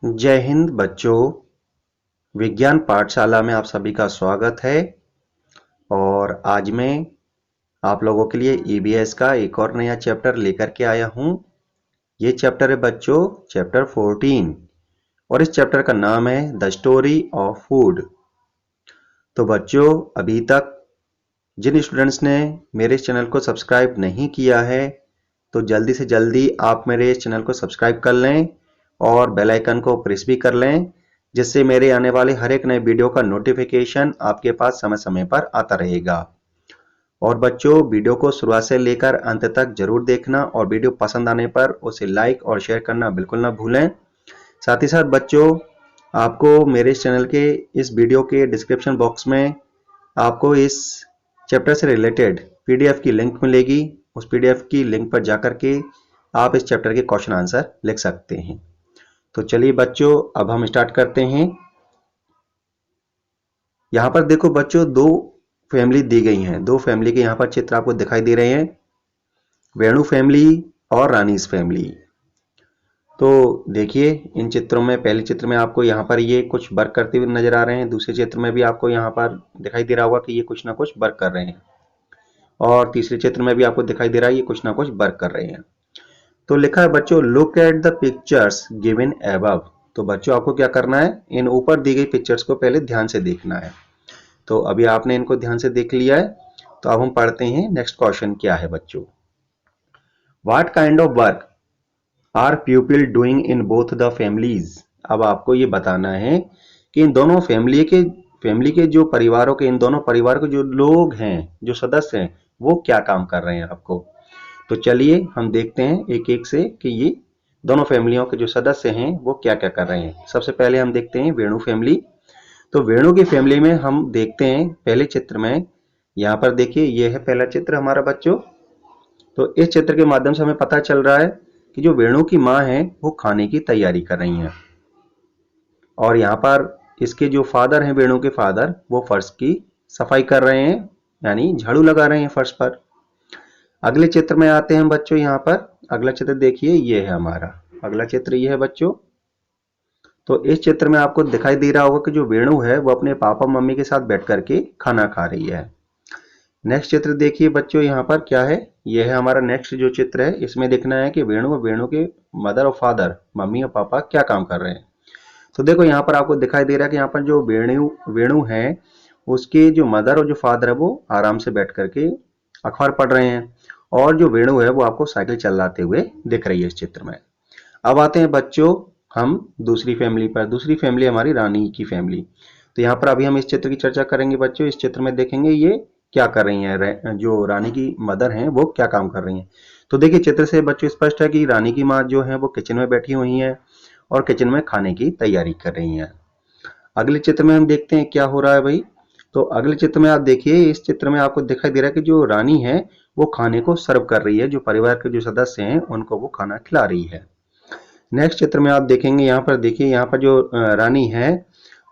जय हिंद बच्चों। विज्ञान पाठशाला में आप सभी का स्वागत है। और आज मैं आप लोगों के लिए ईवीएस का एक और नया चैप्टर लेकर के आया हूं। ये चैप्टर है बच्चों चैप्टर 14 और इस चैप्टर का नाम है द स्टोरी ऑफ फूड। तो बच्चों, अभी तक जिन स्टूडेंट्स ने मेरे इस चैनल को सब्सक्राइब नहीं किया है तो जल्दी से जल्दी आप मेरे इस चैनल को सब्सक्राइब कर लें और बेल आइकन को प्रेस भी कर लें, जिससे मेरे आने वाले हर एक नए वीडियो का नोटिफिकेशन आपके पास समय समय पर आता रहेगा। और बच्चों, वीडियो को शुरुआत से लेकर अंत तक जरूर देखना और वीडियो पसंद आने पर उसे लाइक और शेयर करना बिल्कुल ना भूलें। साथ ही साथ बच्चों, आपको मेरे इस चैनल के इस वीडियो के डिस्क्रिप्शन बॉक्स में आपको इस चैप्टर से रिलेटेड पीडीएफ की लिंक मिलेगी। उस पीडीएफ की लिंक पर जाकर के आप इस चैप्टर के क्वेश्चन आंसर लिख सकते हैं। तो चलिए बच्चों, अब हम स्टार्ट करते हैं। यहाँ पर देखो बच्चों, दो फैमिली दी गई हैं। दो फैमिली के यहाँ पर चित्र आपको दिखाई दे रहे हैं, वेणु फैमिली और रानीस फैमिली। तो देखिए, इन चित्रों में पहले चित्र में आपको यहाँ पर ये कुछ वर्क करते हुए नजर आ रहे हैं, दूसरे चित्र में भी आपको यहाँ पर दिखाई दे रहा होगा कि ये कुछ ना कुछ वर्क कर रहे हैं, और तीसरे चित्र में भी आपको दिखाई दे रहा है ये कुछ ना कुछ वर्क कर रहे हैं। तो लिखा है बच्चों, look at the pictures given above. तो बच्चों, आपको क्या करना है, इन ऊपर दी गई पिक्चर्स को पहले ध्यान से देखना है। तो अभी आपने इनको ध्यान से देख लिया है, तो अब हम पढ़ते हैं नेक्स्ट क्वेश्चन क्या है बच्चों। What kind of work are people doing in both the families. अब आपको ये बताना है कि इन दोनों फैमिली के जो परिवारों के, इन दोनों परिवार के जो लोग हैं, जो सदस्य हैं, वो क्या काम कर रहे हैं आपको। तो चलिए हम देखते हैं एक एक से कि ये दोनों फैमिलियों के जो सदस्य हैं वो क्या क्या कर रहे हैं। सबसे पहले हम देखते हैं वेणु फैमिली। तो वेणु की फैमिली में हम देखते हैं पहले चित्र में, यहाँ पर देखिए ये है पहला चित्र हमारा बच्चों। तो इस चित्र के माध्यम से हमें पता चल रहा है कि जो वेणु की माँ है वो खाने की तैयारी कर रही हैं, और यहाँ पर इसके जो फादर हैं, वेणु के फादर, वो फर्श की सफाई कर रहे हैं, यानी झाड़ू लगा रहे हैं फर्श पर। अगले चित्र में आते हैं बच्चों। यहाँ पर अगला चित्र देखिए, ये है हमारा अगला चित्र, ये है बच्चों। तो इस चित्र में आपको दिखाई दे रहा होगा कि जो वेणु है वो अपने पापा मम्मी के साथ बैठ करके खाना खा रही है। नेक्स्ट चित्र देखिए बच्चों, यहाँ पर क्या है, ये है हमारा नेक्स्ट जो चित्र है। इसमें देखना है कि वेणु और वेणु के मदर और फादर, मम्मी और पापा क्या काम कर रहे हैं। तो देखो यहाँ पर आपको दिखाई दे रहा है कि यहाँ पर जो वेणु वेणु है उसके जो मदर और जो फादर है वो आराम से बैठ करके अखबार पढ़ रहे हैं, और जो वेणु है वो आपको साइकिल चलाते हुए दिख रही है इस चित्र में। अब आते हैं बच्चों हम दूसरी फैमिली पर। दूसरी फैमिली हमारी रानी की फैमिली। तो यहाँ पर अभी हम इस चित्र की चर्चा करेंगे बच्चों। इस चित्र में देखेंगे ये क्या कर रही हैं, जो रानी की मदर हैं वो क्या काम कर रही हैं। तो देखिए चित्र से बच्चों स्पष्ट है कि रानी की माँ जो है वो किचन में बैठी हुई हैं और किचन में खाने की तैयारी कर रही हैं। अगले चित्र में हम देखते हैं क्या हो रहा है भाई। तो अगले चित्र में आप देखिए, इस चित्र में आपको दिखाई दे रहा है कि जो रानी है वो खाने को सर्व कर रही है, जो परिवार के जो सदस्य हैं उनको वो खाना खिला रही है। नेक्स्ट चित्र में आप देखेंगे, यहाँ पर देखिए, यहाँ पर जो रानी है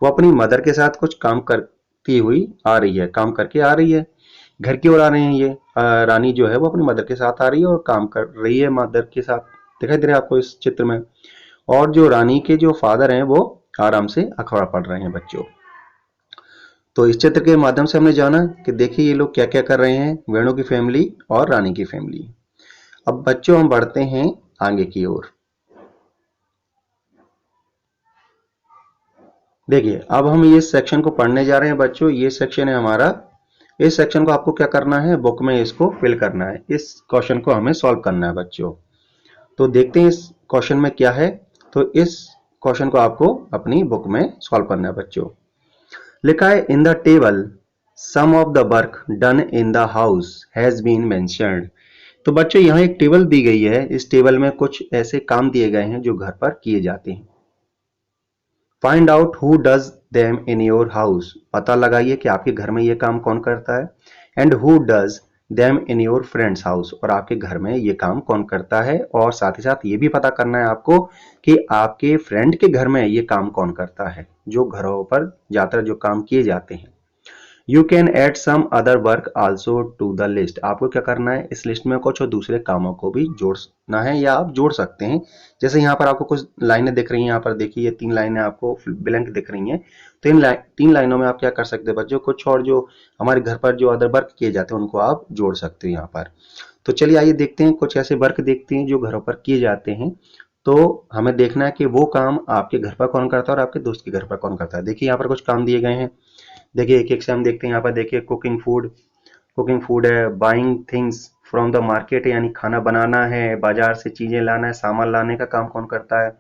वो अपनी मदर के साथ कुछ काम करती हुई आ रही है, काम करके आ रही है, घर की ओर आ रहे हैं ये। रानी जो है वो अपनी मदर के साथ आ रही है और काम कर रही है मदर के साथ, दिखाई दे रहा है आपको इस चित्र में। और जो रानी के जो फादर हैं वो आराम से अखबार पढ़ रहे हैं बच्चों। तो इस चित्र के माध्यम से हमने जाना कि देखिए ये लोग क्या क्या कर रहे हैं, वेणु की फैमिली और रानी की फैमिली। अब बच्चों हम बढ़ते हैं आगे की ओर। देखिए अब हम ये सेक्शन को पढ़ने जा रहे हैं बच्चों। ये सेक्शन है हमारा। इस सेक्शन को आपको क्या करना है, बुक में इसको फिल करना है। इस क्वेश्चन को हमें सॉल्व करना है बच्चों। तो देखते हैं इस क्वेश्चन में क्या है। तो इस क्वेश्चन को आपको अपनी बुक में सॉल्व करना है बच्चों। लिखा है in the table some of the work done in the house has been mentioned. तो बच्चों यहाँ एक टेबल दी गई है। इस टेबल में कुछ ऐसे काम दिए गए हैं जो घर पर किए जाते हैं। Find out who does them in your house. पता लगाइए कि आपके घर में ये काम कौन करता है। And who does them in your friends house, और आपके घर में ये काम कौन करता है। और साथ ही साथ ये भी पता करना है आपको कि आपके फ्रेंड के घर में ये काम कौन करता है, जो घरों पर ज्यादातर जो काम किए जाते हैं। You can add some other work also to the list. आपको क्या करना है, इस लिस्ट में कुछ और दूसरे कामों को भी जोड़ना है या आप जोड़ सकते हैं। जैसे यहाँ पर आपको कुछ लाइनें दिख रही हैं, यहाँ पर देखिए ये 3 लाइनें आपको ब्लैंक दिख रही हैं। तो इन 3 लाइनों में आप क्या कर सकते हैं बच्चों, कुछ और जो हमारे घर पर जो अदर वर्क किए जाते हैं उनको आप जोड़ सकते हो यहाँ पर। तो चलिए आइए देखते हैं, कुछ ऐसे वर्क देखते हैं जो घरों पर किए जाते हैं। तो हमें देखना है कि वो काम आपके घर पर कौन करता है और आपके दोस्त के घर पर कौन करता है। देखिए यहाँ पर कुछ काम दिए गए हैं, देखिए एक एक से हम देखते हैं। यहाँ पर देखिए कुकिंग फूड है, buying things from the market यानी खाना बनाना है, बाजार से चीजें लाना है, सामान लाने का काम कौन करता है,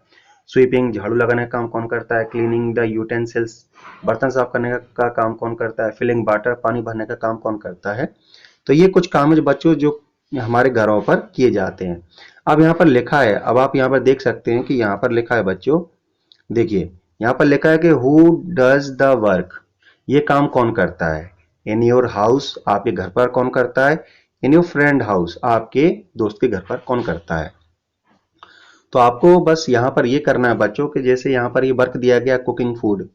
स्वीपिंग झाड़ू लगाने का काम कौन करता है, क्लीनिंग द यूटेंसिल्स बर्तन साफ करने का काम कौन करता है, फिलिंग वाटर पानी भरने का काम कौन करता है। तो ये कुछ काम है जो बच्चों जो हमारे घरों पर किए जाते हैं। अब यहाँ पर लिखा है, अब आप यहाँ पर देख सकते हैं कि यहाँ पर लिखा है बच्चों, देखिए यहाँ पर लिखा है कि हु डज द वर्क, ये काम कौन करता है। इन योर हाउस, आपके घर पर कौन करता है। इन योर फ्रेंड हाउस, आपके दोस्त के घर पर कौन करता है। तो आपको बस यहाँ पर ये करना है बच्चों के, जैसे यहाँ पर ये वर्क दिया गया कुकिंग फूड,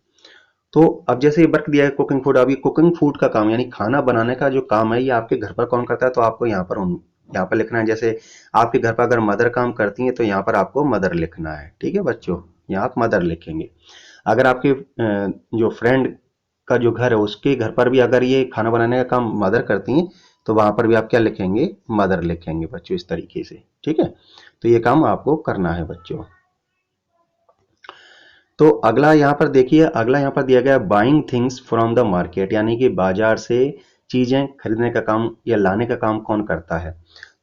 तो अब जैसे ये वर्क दिया है कुकिंग फूड, अब ये कुकिंग फूड का काम यानी खाना बनाने का जो काम है ये आपके घर पर कौन करता है। तो आपको यहाँ पर लिखना है, जैसे आपके घर पर अगर मदर काम करती है तो यहाँ पर आपको मदर लिखना है। ठीक है बच्चों, यहाँ आप मदर लिखेंगे। अगर आपके जो फ्रेंड का जो घर है उसके घर पर भी अगर ये खाना बनाने का काम मदर करती हैं तो वहां पर भी आप क्या लिखेंगे, मदर लिखेंगे बच्चों, इस तरीके से। ठीक है, तो ये काम आपको करना है बच्चों। तो अगला यहाँ पर देखिए, अगला यहाँ पर दिया गया buying things from the market, यानी कि बाजार से चीजें खरीदने का काम या लाने का काम कौन करता है।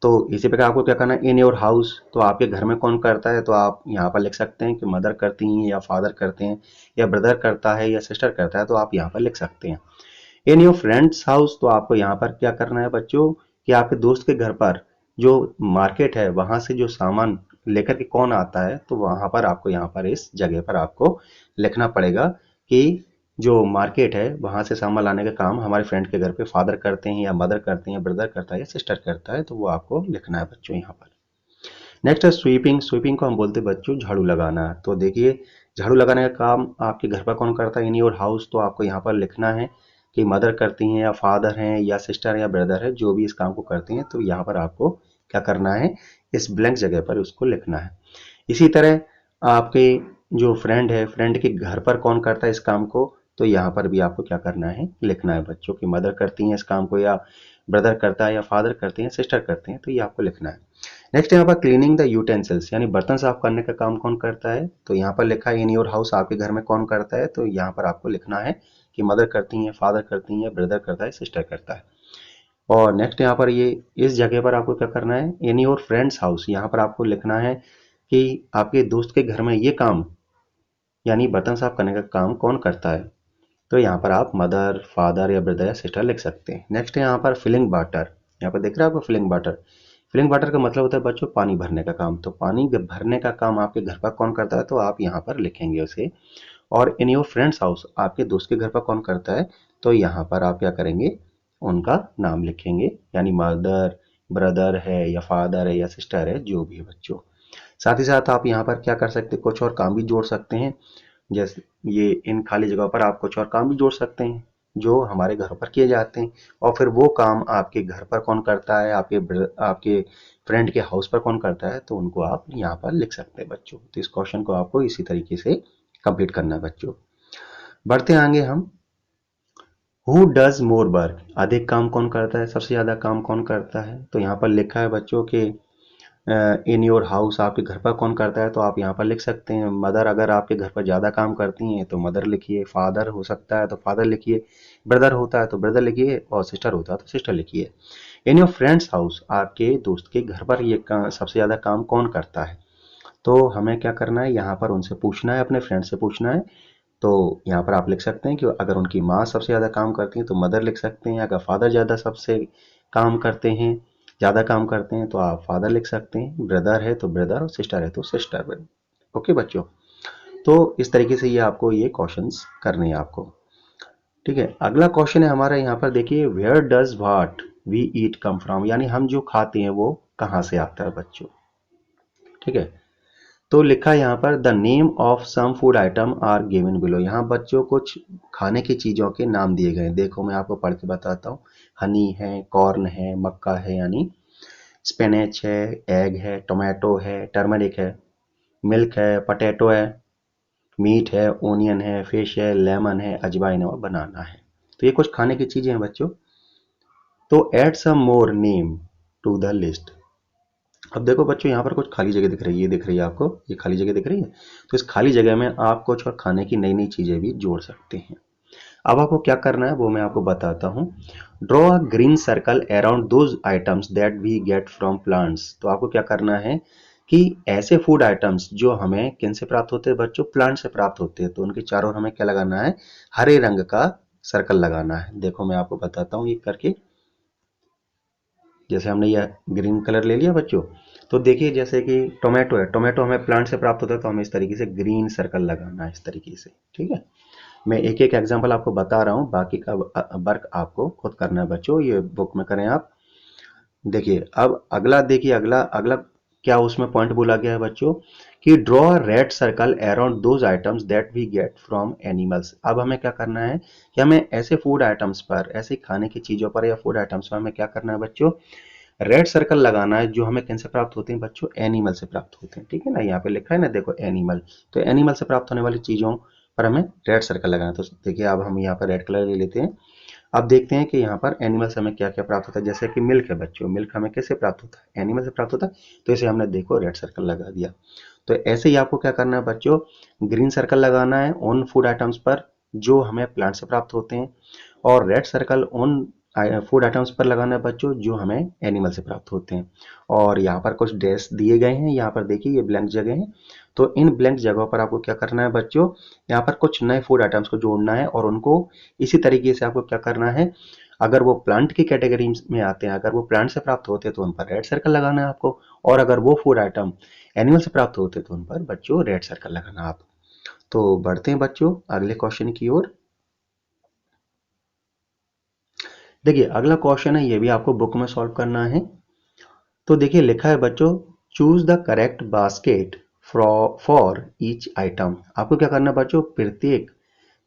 तो इसी प्रकार आपको क्या करना है, इन योर हाउस, तो आपके घर में कौन करता है। तो आप यहाँ पर लिख सकते हैं कि मदर करती हैं या फादर करते हैं या ब्रदर करता है या सिस्टर करता है, तो आप यहाँ पर लिख सकते हैं। इन योर फ्रेंड्स हाउस, तो आपको यहाँ पर क्या करना है बच्चों कि आपके दोस्त के घर पर जो मार्केट है वहां से जो सामान लेकर के कौन आता है, तो वहां पर आपको यहाँ पर इस जगह पर आपको लिखना पड़ेगा कि जो मार्केट है वहां से सामान लाने का काम हमारे फ्रेंड के घर पे फादर करते हैं या मदर करते हैं, ब्रदर करता है या सिस्टर करता है, तो वो आपको लिखना है बच्चों यहाँ पर। नेक्स्ट है स्वीपिंग। स्वीपिंग को हम बोलते हैं बच्चों झाड़ू लगाना। तो देखिए झाड़ू लगाने का काम आपके घर पर कौन करता है, इन योर हाउस, तो आपको यहाँ पर लिखना है कि मदर करती हैं या फादर हैं या सिस्टर या ब्रदर है, जो भी इस काम को करती हैं। तो यहाँ पर आपको क्या करना है, इस ब्लैंक जगह पर उसको लिखना है। इसी तरह आपके जो फ्रेंड है, फ्रेंड के घर पर कौन करता है इस काम को, तो यहाँ पर भी आपको क्या करना है, लिखना है बच्चों की मदर करती हैं इस काम को या ब्रदर करता है या फादर करते हैं सिस्टर करते हैं, तो ये आपको लिखना है। नेक्स्ट यहाँ पर क्लीनिंग द यूटेंसिल्स, यानी बर्तन साफ करने का काम कौन करता है। तो यहाँ पर लिखा है इन योर हाउस, आपके घर में कौन करता है। तो यहाँ पर आपको लिखना है कि मदर करती हैं, फादर करती हैं, ब्रदर करता है, सिस्टर करता है। और नेक्स्ट यहाँ पर ये इस जगह पर आपको क्या करना है, इन योर फ्रेंड्स हाउस, यहाँ पर आपको लिखना है कि आपके दोस्त के घर में ये काम यानी बर्तन साफ करने का काम कौन करता है। तो यहाँ पर आप मदर, फादर या ब्रदर या सिस्टर लिख सकते हैं। नेक्स्ट है यहाँ पर फिलिंग वाटर, यहाँ पर देख रहे हैं आपको फिलिंग वाटर। फिलिंग वाटर का मतलब होता है बच्चों पानी भरने का काम। तो पानी भरने का काम आपके घर पर कौन करता है, तो आप यहाँ पर लिखेंगे उसे। और इन योर फ्रेंड्स हाउस, आपके दोस्त के घर पर कौन करता है, तो यहाँ पर आप क्या करेंगे, उनका नाम लिखेंगे, यानी मदर, ब्रदर है या फादर है या सिस्टर है, जो भी है बच्चों। साथ ही साथ आप यहाँ पर क्या कर सकते हैं, कुछ और काम भी जोड़ सकते हैं। जैसे ये इन खाली जगह पर आप कुछ और काम भी जोड़ सकते हैं जो हमारे घरों पर किए जाते हैं। और फिर वो काम आपके घर पर कौन करता है, आपके फ्रेंड के हाउस पर कौन करता है, तो उनको आप यहाँ पर लिख सकते हैं बच्चों। तो इस क्वेश्चन को आपको इसी तरीके से कंप्लीट करना है बच्चों। बढ़ते आगे हम, हु डज मोर वर्क, अधिक काम कौन करता है, सबसे ज्यादा काम कौन करता है। तो यहाँ पर लिखा है बच्चों के इन योर हाउस, आपके घर पर कौन करता है, तो आप यहाँ पर लिख सकते हैं मदर। अगर आपके घर पर ज़्यादा काम करती हैं तो मदर लिखिए, फादर हो सकता है तो फादर लिखिए, ब्रदर होता है तो ब्रदर लिखिए, और सिस्टर होता है तो सिस्टर लिखिए। इन योर फ्रेंड्स हाउस, आपके दोस्त के घर पर ये सबसे ज़्यादा काम कौन करता है। तो हमें क्या करना है, यहाँ पर उनसे पूछना है, अपने फ्रेंड से पूछना है। तो यहाँ पर आप लिख सकते हैं कि अगर उनकी माँ सबसे ज़्यादा काम करती है तो मदर लिख सकते हैं। अगर फादर ज़्यादा सबसे काम करते हैं, ज़्यादा काम करते हैं, तो आप फादर लिख सकते हैं। ब्रदर है तो ब्रदर और सिस्टर है तो सिस्टर। ओके बच्चों, तो इस तरीके से ये आपको ये क्वेश्चंस करने हैं आपको। ठीक है, अगला क्वेश्चन है हमारा यहाँ पर देखिए, where does what we eat come from, यानी हम जो खाते हैं वो कहाँ से आता है बच्चों। ठीक है, तो लिखा है यहाँ पर the name of some food item are given below. यहाँ बच्चों कुछ खाने की चीज़ों के नाम दिए गए हैं। देखो मैं आपको पढ़ के बताता हूँ। हनी है, कॉर्न है, मक्का है यानी स्पिनच है, एग है, टोमेटो है, टर्मरिक है, मिल्क है, पोटैटो है, मीट है, ओनियन है, फिश है, लेमन है, अजवाइन है और बनाना है। तो ये कुछ खाने की चीज़ें हैं बच्चों। तो add some more name to the list. अब देखो बच्चों यहाँ पर कुछ खाली जगह दिख रही है, ये दिख रही है आपको, ये खाली जगह दिख रही है। तो इस खाली जगह में आप कुछ और खाने की नई नई चीज़ें भी जोड़ सकते हैं। अब आपको क्या करना है वो मैं आपको बताता हूँ। Draw a green circle around those items that we get from plants. तो आपको क्या करना है कि ऐसे फूड आइटम्स जो हमें किन से प्राप्त होते हैं बच्चों, प्लांट से प्राप्त होते हैं, तो उनके चारों ओर हमें क्या लगाना है, हरे रंग का सर्कल लगाना है। देखो मैं आपको बताता हूँ ये करके। जैसे हमने यह ग्रीन कलर ले लिया बच्चों, तो देखिए जैसे कि टोमेटो है, टोमेटो हमें प्लांट से प्राप्त होता है, तो हमें इस तरीके से ग्रीन सर्कल लगाना है इस तरीके से। ठीक है, मैं एक एक एग्जांपल आपको बता रहा हूँ, बाकी का वर्क आपको खुद करना है बच्चों, ये बुक में करें आप। देखिए अब अगला, देखिए अगला अगला क्या उसमें पॉइंट बोला गया है बच्चों कि draw red circle around those items that we get from animals. अब हमें क्या करना है कि हमें ऐसे फूड आइटम्स पर, ऐसे खाने की चीज़ों पर या फूड आइटम्स पर हमें क्या करना है बच्चों, रेड सर्कल लगाना है जो हमें किन से प्राप्त होते हैं बच्चों, एनिमल से प्राप्त होते हैं। ठीक है ना, यहाँ पे लिखा है ना देखो एनिमल, तो एनिमल से प्राप्त होने वाली चीज़ों पर हमें रेड सर्कल लगाना है। तो देखिए अब हम यहाँ पर रेड कलर ले लेते हैं। अब देखते हैं कि यहाँ पर एनिमल से हमें क्या क्या प्राप्त होता है। जैसे कि मिल्क है बच्चों, मिल्क हमें कैसे प्राप्त होता है, एनिमल से प्राप्त होता है, तो इसे हमने देखो रेड सर्कल लगा दिया। तो ऐसे ही आपको क्या करना है बच्चों, ग्रीन सर्कल लगाना है उन फूड आइटम्स पर जो हमें प्लांट से प्राप्त होते हैं, और रेड सर्कल उन फूड आइटम्स पर लगाना है बच्चों जो हमें एनिमल से प्राप्त होते हैं। और यहाँ पर कुछ डैश दिए गए हैं, यहाँ पर देखिए ये ब्लैंक जगह है, तो इन ब्लैंक जगहों पर आपको क्या करना है बच्चों, यहाँ पर कुछ नए फूड आइटम्स को जोड़ना है और उनको इसी तरीके से आपको क्या करना है, अगर वो प्लांट की कैटेगरी में आते हैं, अगर वो प्लांट से प्राप्त होते हैं तो उन पर रेड सर्कल लगाना है आपको, और अगर वो फूड आइटम एनिमल से प्राप्त होते हैं तो उन पर बच्चों रेड सर्कल लगाना आप। तो बढ़ते हैं बच्चों अगले क्वेश्चन की ओर। देखिए अगला क्वेश्चन है, ये भी आपको बुक में सॉल्व करना है। तो देखिए लिखा है बच्चों, choose the correct basket for each item. आपको क्या करना है बच्चों, प्रत्येक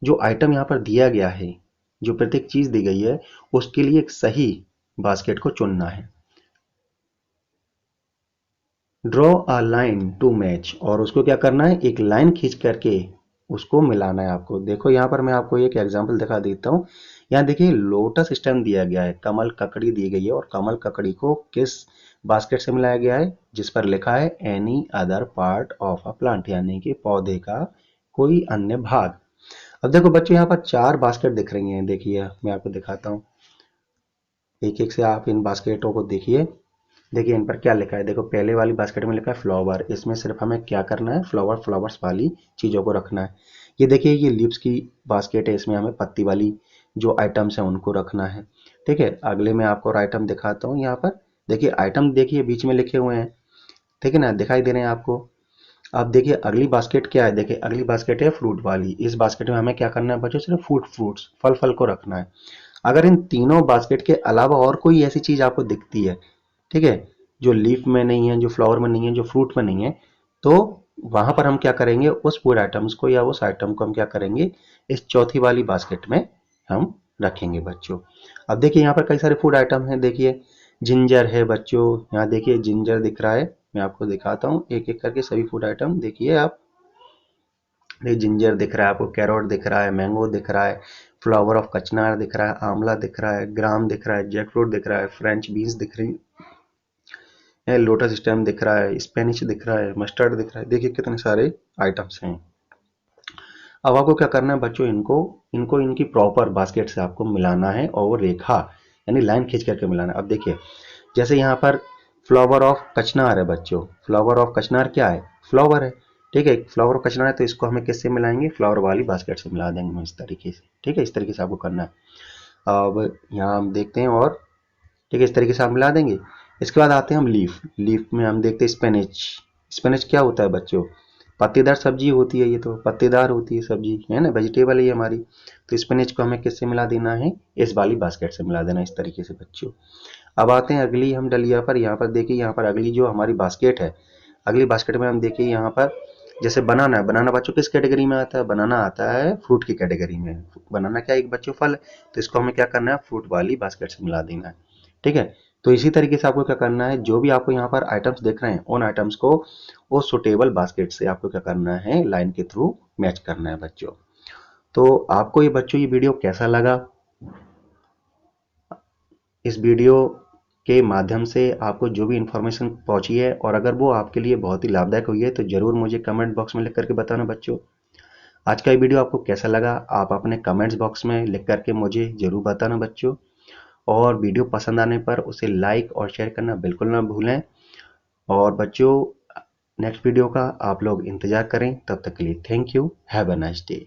जो आइटम यहाँ पर दिया गया है, जो प्रत्येक चीज दी गई है उसके लिए एक सही बास्केट को चुनना है। Draw a line to match, और उसको क्या करना है, एक लाइन खींच करके उसको मिलाना है आपको। देखो यहाँ पर मैं आपको एक एग्जांपल दिखा देता हूँ। यहाँ देखिए लोटस स्टेम दिया गया है, कमल ककड़ी दी गई है, और कमल ककड़ी को किस बास्केट से मिलाया गया है, जिस पर लिखा है any other part of a plant, यानी कि पौधे का कोई अन्य भाग। अब देखो बच्चों यहाँ पर चार बास्केट दिख रही हैं, देखिए मैं आपको दिखाता हूँ, एक एक से आप इन बास्केटों को देखिए। देखिए इन पर क्या लिखा है, देखो पहले वाली बास्केट में लिखा है फ्लावर, इसमें सिर्फ हमें क्या करना है, फ्लावर्स वाली चीज़ों को रखना है। ये देखिए ये लीव्स की बास्केट है, इसमें हमें पत्ती वाली जो आइटम्स हैं उनको रखना है। ठीक है, अगले में आपको और आइटम दिखाता हूँ। यहाँ पर देखिए आइटम देखिए बीच में लिखे हुए हैं, ठीक है ना, दिखाई दे रहे हैं आपको। अब देखिए अगली बास्केट क्या है, देखिए अगली बास्केट है फ्रूट वाली। इस बास्केट में हमें क्या करना है बच्चों, सिर्फ फ्रूट्स फल फल को रखना है। अगर इन तीनों बास्केट के अलावा और कोई ऐसी चीज आपको दिखती है, ठीक है, जो लीफ में नहीं है, जो फ्लावर में नहीं है, जो फ्रूट में नहीं है, तो वहां पर हम क्या करेंगे, उस फूड आइटम्स को या उस आइटम को हम क्या करेंगे, इस चौथी वाली बास्केट में हम रखेंगे बच्चों। अब देखिए यहाँ पर कई सारे फूड आइटम हैं, देखिए जिंजर है बच्चों, यहाँ देखिए जिंजर दिख रहा है, मैं आपको दिखाता हूँ एक एक करके सभी फूड आइटम देखिए आप। देखिए जिंजर दिख रहा है आपको, कैरोट दिख रहा है, मैंगो दिख रहा है, फ्लावर ऑफ कचनार दिख रहा है, आंवला दिख रहा है, ग्राम दिख रहा है, जैक फ्रूट दिख रहा है, फ्रेंच बीन्स दिख रही है, लोटस स्टेम दिख रहा है, स्पेनिश दिख रहा है, मस्टर्ड दिख रहा है। देखिए कितने सारे आइटम्स हैं। अब आपको क्या करना है बच्चों, इनको इनको इनकी प्रॉपर बास्केट से आपको मिलाना है, और वो रेखा यानी लाइन खींच करके मिलाना है। अब देखिए जैसे यहाँ पर फ्लावर ऑफ कचनार है बच्चों, फ्लावर ऑफ कचनार क्या है, फ्लावर है, ठीक है, फ्लावर ऑफ कचनार है, तो इसको हमें किससे मिलाएंगे, फ्लावर वाली बास्केट से मिला देंगे हम इस तरीके से। ठीक है, इस तरीके से आपको करना है। अब यहाँ हम देखते हैं, और ठीक है इस तरीके से आप मिला देंगे। इसके बाद आते हैं हम लीफ, लीफ में हम देखते हैं स्पेनिच। स्पेनिच क्या होता है बच्चों, पत्तेदार सब्जी होती है, ये तो पत्तेदार होती है सब्जी है ना, वेजिटेबल है ये हमारी। तो स्पिनच को हमें किससे मिला देना है, इस वाली बास्केट से मिला देना, इस तरीके से बच्चों। अब आते हैं अगली हम डलिया पर, यहाँ पर देखिए यहाँ पर अगली जो हमारी बास्केट है, अगली बास्केट में हम देखिए यहाँ पर जैसे बनाना है, बनाना बच्चों किस कैटेगरी में आता है, बनाना आता है फ्रूट की कैटेगरी में। बनाना क्या एक बच्चों फल है, तो इसको हमें क्या करना है, फ्रूट वाली बास्केट से मिला देना है। ठीक है, तो इसी तरीके से आपको क्या करना है, जो भी आपको यहाँ पर आइटम्स देख रहे हैं उन आइटम्स को वो सुटेबल बास्केट से आपको क्या करना है, लाइन के थ्रू मैच करना है बच्चों। तो आपको ये बच्चों ये वीडियो कैसा लगा, इस वीडियो के माध्यम से आपको जो भी इंफॉर्मेशन पहुंची है और अगर वो आपके लिए बहुत ही लाभदायक हुई है तो ज़रूर मुझे कमेंट बॉक्स में लिख करके बताना बच्चों। आज का ये वीडियो आपको कैसा लगा आप अपने कमेंट्स बॉक्स में लिख करके मुझे ज़रूर बताना बच्चों। और वीडियो पसंद आने पर उसे लाइक और शेयर करना बिल्कुल ना भूलें। और बच्चों नेक्स्ट वीडियो का आप लोग इंतज़ार करें, तब तक के लिए thank you, have a nice day.